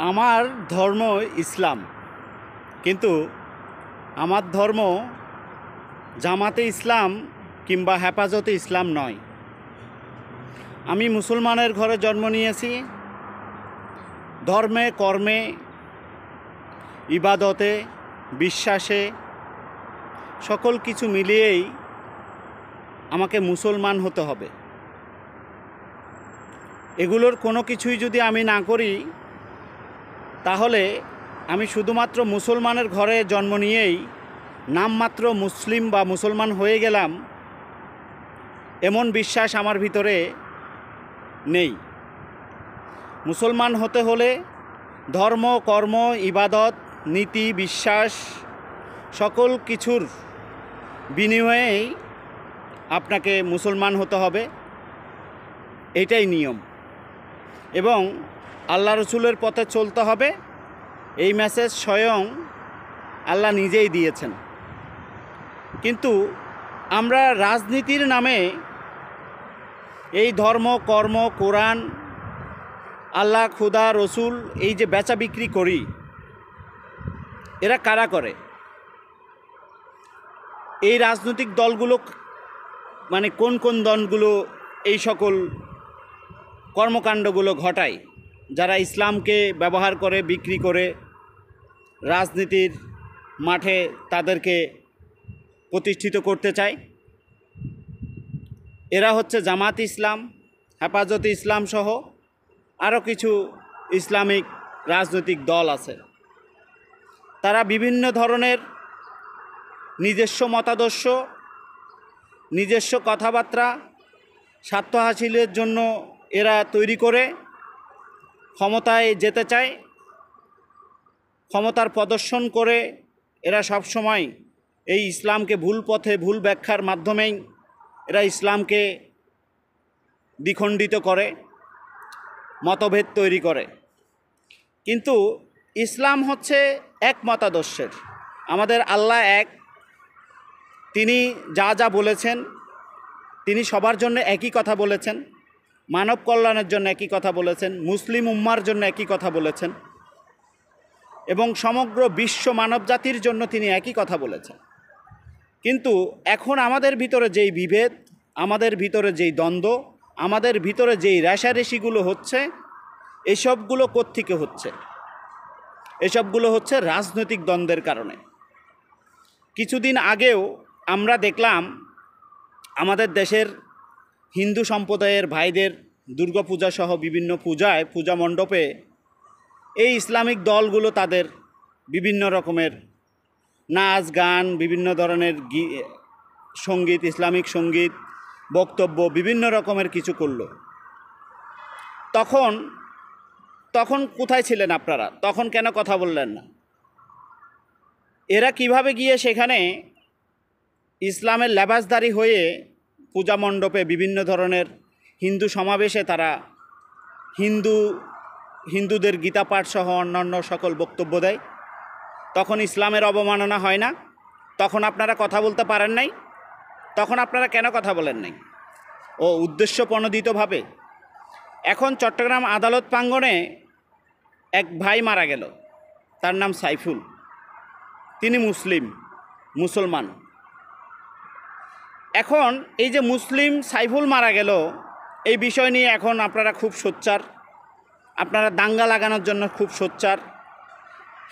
আমার ধর্ম ইসলাম, কিন্তু আমার ধর্ম জামাতে ইসলাম কিংবা হেফাজতে ইসলাম নয়। আমি মুসলমানের ঘরে জন্ম নিয়েছি। ধর্মে, কর্মে, ইবাদতে, বিশ্বাসে সকল কিছু মিলিয়েই আমাকে মুসলমান হতে হবে। এগুলোর কোনো কিছুই যদি আমি না করি, তাহলে আমি শুধুমাত্র মুসলমানের ঘরে জন্ম নিয়েই নামমাত্র মুসলিম বা মুসলমান হয়ে গেলাম, এমন বিশ্বাস আমার ভিতরে নেই। মুসলমান হতে হলে ধর্ম, কর্ম, ইবাদত, নীতি, বিশ্বাস সকল কিছুর বিনিময়েই আপনাকে মুসলমান হতে হবে, এটাই নিয়ম। এবং আল্লাহ রসুলের পথে চলতে হবে, এই মেসেজ স্বয়ং আল্লাহ নিজেই দিয়েছেন। কিন্তু আমরা রাজনীতির নামে এই ধর্ম, কর্ম, কোরআন, আল্লাহ, খুদা, রসুল এই যে বেচা বিক্রি করি, এরা কারা করে? এই রাজনৈতিক দলগুলো মানে কোন কোন দলগুলো এই সকল কর্মকাণ্ডগুলো ঘটায়, যারা ইসলামকে ব্যবহার করে, বিক্রি করে রাজনীতির মাঠে তাদেরকে প্রতিষ্ঠিত করতে চায়? এরা হচ্ছে জামাত ইসলাম, হেফাজতে ইসলাম সহ আরও কিছু ইসলামিক রাজনৈতিক দল আছে। তারা বিভিন্ন ধরনের নিজস্ব মতাদর্শ, নিজস্ব কথাবার্তা স্বার্থ হাসিলের জন্য এরা তৈরি করে ক্ষমতায় যেতে চায়। ক্ষমতার প্রদর্শন করে এরা সবসময় এই ইসলামকে ভুল পথে, ভুল ব্যাখ্যার মাধ্যমেই এরা ইসলামকে দ্বিখণ্ডিত করে, মতভেদ তৈরি করে। কিন্তু ইসলাম হচ্ছে এক মতাদর্শের। আমাদের আল্লাহ এক, তিনি যা যা বলেছেন তিনি সবার জন্য একই কথা বলেছেন, মানব কল্যাণের জন্য একই কথা বলেছেন, মুসলিম উম্মার জন্য একই কথা বলেছেন, এবং সমগ্র বিশ্ব মানবজাতির জন্য তিনি একই কথা বলেছেন। কিন্তু এখন আমাদের ভিতরে যেই বিভেদ, আমাদের ভিতরে যেই দ্বন্দ্ব, আমাদের ভিতরে যেই রেষারেষিগুলো হচ্ছে, এসবগুলো কোত্থেকে হচ্ছে? এসবগুলো হচ্ছে রাজনৈতিক দ্বন্দ্বের কারণে। কিছুদিন আগেও আমরা দেখলাম আমাদের দেশের হিন্দু সম্প্রদায়ের ভাইদের দুর্গাপূজা সহ বিভিন্ন পূজায়, পূজা মণ্ডপে এই ইসলামিক দলগুলো তাদের বিভিন্ন রকমের নাচ, গান, বিভিন্ন ধরনের সঙ্গীত, ইসলামিক সঙ্গীত, বক্তব্য বিভিন্ন রকমের কিছু করল। তখন কোথায় ছিলেন আপনারা? তখন কেন কথা বললেন না? এরা কিভাবে গিয়ে সেখানে ইসলামের লেবাসধারী হয়ে পূজা মণ্ডপে বিভিন্ন ধরনের হিন্দু সমাবেশে তারা হিন্দুদের গীতা পাঠ সহ অন্যান্য সকল বক্তব্য দেয়? তখন ইসলামের অবমাননা হয় না? তখন আপনারা কথা বলতে পারেন নাই? তখন আপনারা কেন কথা বলেন নাই? ও উদ্দেশ্য প্রণোদিতভাবে। এখন চট্টগ্রাম আদালত প্রাঙ্গণে এক ভাই মারা গেল, তার নাম সাইফুল। তিনি মুসলমান। এখন এই যে মুসলিম সাইফুল মারা গেল, এই বিষয় নিয়ে এখন আপনারা খুব সোচ্চার, আপনারা দাঙ্গা লাগানোর জন্য খুব সোচ্চার,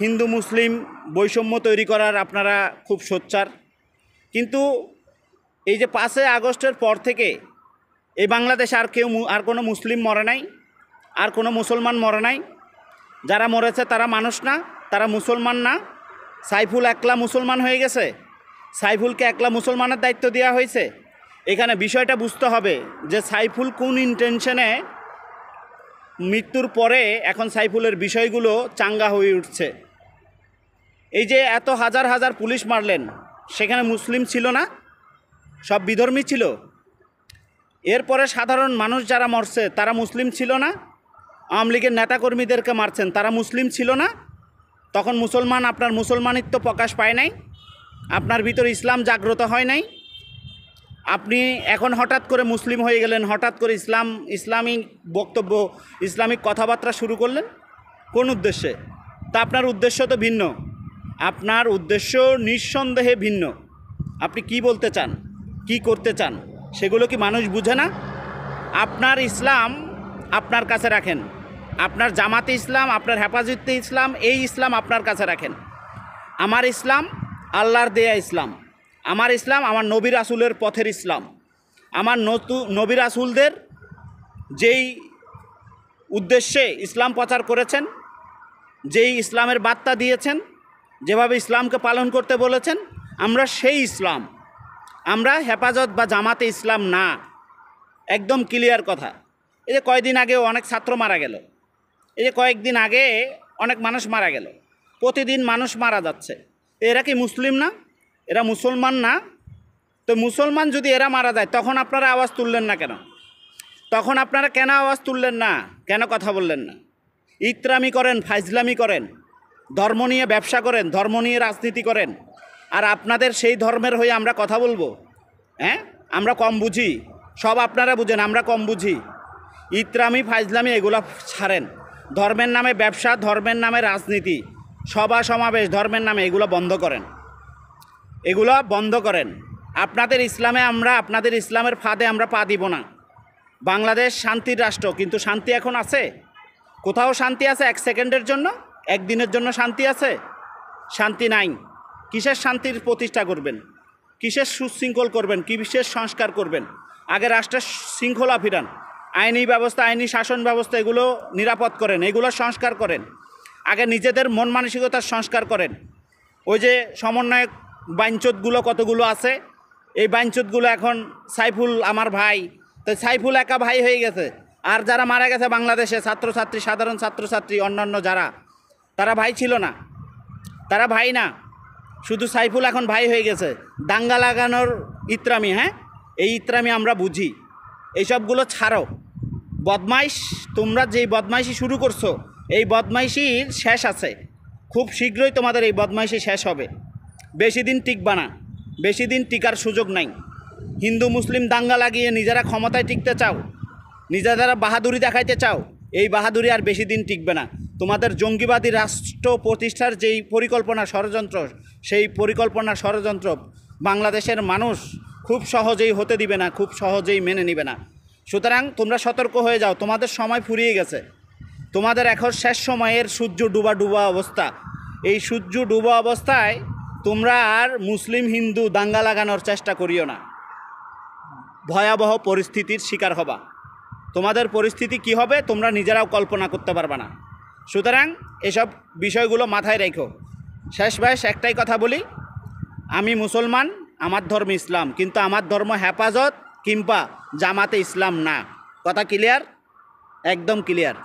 হিন্দু মুসলিম বৈষম্য তৈরি করার আপনারা খুব সোচ্চার। কিন্তু এই যে 5 আগস্টের পর থেকে এই বাংলাদেশে আর কোনো মুসলিম মরে নাই, আর কোনো মুসলমান মরে নাই। যারা মরেছে তারা মানুষ না, তারা মুসলমান না। সাইফুল একলা মুসলমান হয়ে গেছে, সাইফুলকে একলা মুসলমানের দায়িত্ব দেওয়া হয়েছে। এখানে বিষয়টা বুঝতে হবে যে সাইফুল কোন ইন্টেনশনে মৃত্যুর পরে এখন সাইফুলের বিষয়গুলো চাঙ্গা হয়ে উঠছে। এই যে এত হাজার হাজার পুলিশ মারলেন, সেখানে মুসলিম ছিল না, সব বিধর্মী ছিল। এরপরে সাধারণ মানুষ যারা মরছে তারা মুসলিম ছিল না। আওয়ামী লীগের নেতাকর্মীদেরকে মারছেন, তারা মুসলিম ছিল না। তখন আপনার মুসলমানিত্ব প্রকাশ পায় নাই, আপনার ভিতর ইসলাম জাগ্রত হয় নাই। আপনি এখন হঠাৎ করে মুসলিম হয়ে গেলেন, হঠাৎ করে ইসলামিক বক্তব্য, ইসলামিক কথাবার্তা শুরু করলেন। কোন উদ্দেশ্যে? তা আপনার উদ্দেশ্য তো ভিন্ন, আপনার উদ্দেশ্য নিঃসন্দেহে ভিন্ন। আপনি কি বলতে চান, কি করতে চান, সেগুলো কি মানুষ বুঝে না? আপনার ইসলাম আপনার কাছে রাখেন, আপনার জামাতে ইসলাম, আপনার হেফাজতে ইসলাম, এই ইসলাম আপনার কাছে রাখেন। আমার ইসলাম আল্লাহর দেয়া ইসলাম, আমার ইসলাম আমার নবী রাসূলের পথের ইসলাম। আমার নবী রাসূলদের যেই উদ্দেশ্যে ইসলাম প্রচার করেছেন, যেই ইসলামের বার্তা দিয়েছেন, যেভাবে ইসলামকে পালন করতে বলেছেন, আমরা সেই ইসলাম, আমরা হেফাজত বা জামাতে ইসলাম না। একদম ক্লিয়ার কথা। এই যে কয়েকদিন আগে অনেক ছাত্র মারা গেল, এই যে কয়েকদিন আগে অনেক মানুষ মারা গেল, প্রতিদিন মানুষ মারা যাচ্ছে। এরা কি মুসলিম না? এরা মুসলমান না? তো মুসলমান যদি এরা মারা যায়, তখন আপনারা আওয়াজ তুললেন না কেন? তখন আপনারা কেন আওয়াজ তুললেন না? কেন কথা বললেন না? ইত্রামি করেন, ফাইজলামি করেন, ধর্ম নিয়ে ব্যবসা করেন, ধর্ম নিয়ে রাজনীতি করেন, আর আপনাদের সেই ধর্মের হয়ে আমরা কথা বলবো? হ্যাঁ, আমরা কম বুঝি? সব আপনারা বুঝেন, আমরা কম বুঝি? ইত্রামি ফাইজলামি এগুলো ছাড়েন। ধর্মের নামে ব্যবসা, ধর্মের নামে রাজনীতি, সভা সমাবেশ ধর্মের নামে, এগুলো বন্ধ করেন, এগুলো বন্ধ করেন। আপনাদের ইসলামে আমরা, আপনাদের ইসলামের ফাঁদে আমরা পা দিব না। বাংলাদেশ শান্তির রাষ্ট্র, কিন্তু শান্তি এখন আছে? কোথাও শান্তি আছে? এক সেকেন্ডের জন্য, একদিনের জন্য শান্তি আছে? শান্তি নাই। কিসের শান্তির প্রতিষ্ঠা করবেন? কিসের সুশৃঙ্খল করবেন? কিসের সংস্কার করবেন? আগে রাষ্ট্রের শৃঙ্খলা ফিরান, আইনি ব্যবস্থা, আইনি শাসন ব্যবস্থা এগুলো নিরাপদ করেন, এগুলো সংস্কার করেন। আগে নিজেদের মন মানসিকতার সংস্কার করেন। ওই যে সমন্বয়ক বাইঞ্চোদগুলো কতগুলো আছে, এই বাইঞ্চোদগুলো এখন সাইফুল আমার ভাই, তো সাইফুল একা ভাই হয়ে গেছে। আর যারা মারা গেছে বাংলাদেশে ছাত্রছাত্রী, সাধারণ ছাত্রছাত্রী, অন্যান্য যারা, তারা ভাই ছিল না, তারা ভাই না, শুধু সাইফুল এখন ভাই হয়ে গেছে। দাঙ্গা লাগানোর ইত্রামি, হ্যাঁ, এই ইত্রামি আমরা বুঝি। এইসবগুলো ছাড়ো। বদমাইশ, তোমরা যেই বদমাইশি শুরু করছো, এই বদমাইশির শেষ আছে। খুব শীঘ্রই তোমাদের এই বদমাইশি শেষ হবে। বেশি দিন টিকবা না, বেশি দিন টিকার সুযোগ নাই। হিন্দু মুসলিম দাঙ্গা লাগিয়ে নিজেরা ক্ষমতায় টিকতে চাও, নিজেরা বাহাদুরি দেখাইতে চাও, এই বাহাদুরি আর বেশি দিন টিকবে না। তোমাদের জঙ্গিবাদী রাষ্ট্র প্রতিষ্ঠার যেই পরিকল্পনা ষড়যন্ত্র, সেই পরিকল্পনা ষড়যন্ত্র বাংলাদেশের মানুষ খুব সহজেই হতে দিবে না, খুব সহজেই মেনে নিবে না। সুতরাং তোমরা সতর্ক হয়ে যাও, তোমাদের সময় ফুরিয়ে গেছে। তোমাদের এখন শেষ সময়ের সূর্য ডুবা ডুবা অবস্থা। এই সূর্য ডুবা অবস্থায় তোমরা আর মুসলিম হিন্দু দাঙ্গা লাগানোর চেষ্টা করিও না, ভয়াবহ পরিস্থিতির শিকার হবা। তোমাদের পরিস্থিতি কি হবে তোমরা নিজেরাও কল্পনা করতে পারবে না। সুতরাং এসব বিষয়গুলো মাথায় রেখো। শেষ বয়স একটাই কথা বলি, আমি মুসলমান, আমার ধর্ম ইসলাম, কিন্তু আমার ধর্ম হেফাজত কিংবা জামাতে ইসলাম না। কথা ক্লিয়ার? একদম ক্লিয়ার।